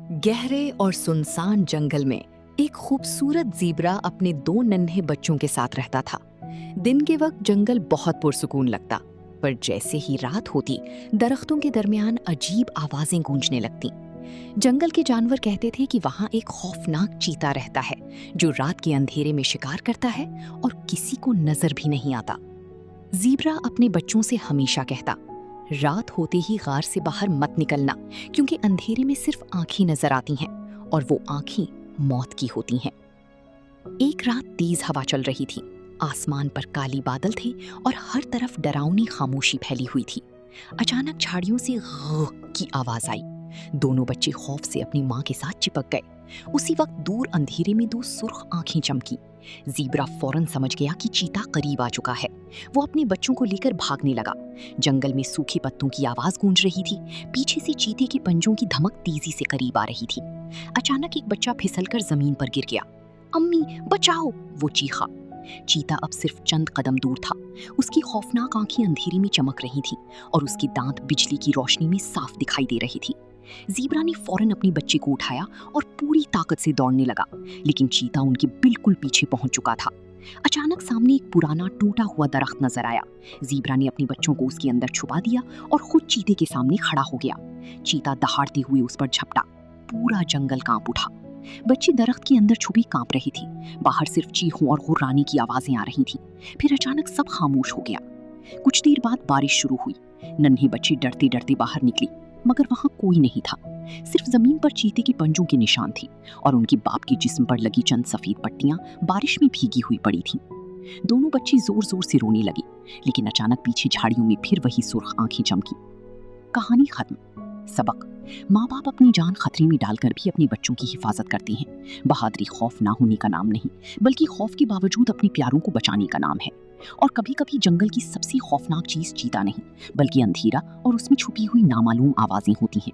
गहरे और सुनसान जंगल में एक खूबसूरत ज़ीब्रा अपने दो नन्हे बच्चों के साथ रहता था। दिन के वक्त जंगल बहुत पुरसुकून लगता, पर जैसे ही रात होती, दरख्तों के दरमियान अजीब आवाजें गूंजने लगती। जंगल के जानवर कहते थे कि वहां एक खौफनाक चीता रहता है, जो रात के अंधेरे में शिकार करता है और किसी को नजर भी नहीं आता। ज़ीब्रा अपने बच्चों से हमेशा कहता, रात होते ही गार से बाहर मत निकलना, क्योंकि अंधेरे में सिर्फ आंखें नजर आती हैं और वो आंखें मौत की होती हैं। एक रात तेज हवा चल रही थी, आसमान पर काली बादल थे और हर तरफ डरावनी खामोशी फैली हुई थी। अचानक झाड़ियों से ग़ की आवाज आई। दोनों बच्चे खौफ से अपनी माँ के साथ चिपक गए। उसी वक्त दूर अंधेरे में दो सुर्ख आंखें चमकी। ज़ीब्रा फौरन समझ गया कि चीता करीब आ चुका है। वो अपने बच्चों को लेकर भागने लगा। जंगल में सूखे पत्तों की आवाज गूंज रही थी। पीछे से चीते के पंजों की धमक तेजी से करीब आ रही थी। अचानक एक बच्चा फिसलकर जमीन पर गिर गया। अम्मी बचाओ, वो चीखा। चीता अब सिर्फ चंद कदम दूर था। उसकी खौफनाक आंखें अंधेरे में चमक रही थीं और उसके दांत बिजली की रोशनी में साफ दिखाई दे रही थी। ज़ीब्रा ने फौरन अपने बच्चे को उठाया और पूरी ताकत से दौड़ने लगा, लेकिन चीता उनके बिल्कुल पीछे पहुंच चुका था। अचानक सामने एक पुराना टूटा हुआ दरख्त नजर आया। ज़ीब्रा ने अपने बच्चों को उसके अंदर छुपा दिया और खुद चीते के सामने खड़ा हो गया। चीता दहाड़ते हुए उस पर झपटा। पूरा जंगल कांप उठा। बच्ची दरख्त के अंदर छुपी कांप रही थी। बाहर सिर्फ चीखों और गुर्राने की आवाजें आ रही थीं। फिर अचानक सब खामोश हो गया। कुछ देर बाद बारिश शुरू हुई। नन्हे बच्चे डरते डरते बाहर निकली, मगर वहां कोई नहीं था। सिर्फ जमीन पर चीते के पंजों के निशान थे और उनके बाप के जिस्म पर लगी चंद सफेद पट्टियां बारिश में भीगी हुई पड़ी थीं। दोनों बच्चे जोर जोर से रोने लगे, लेकिन अचानक पीछे झाड़ियों में फिर वही सुर्ख आंखें चमकी। कहानी खत्म। सबक: माँ बाप अपनी जान खतरे में डालकर भी अपने बच्चों की हिफाजत करते हैं। बहादुरी खौफ ना होने का नाम नहीं, बल्कि खौफ के बावजूद अपने प्यारों को बचाने का नाम है। और कभी कभी जंगल की सबसे खौफनाक चीज चीता नहीं, बल्कि अंधेरा और उसमें छुपी हुई नामालूम आवाजें होती हैं।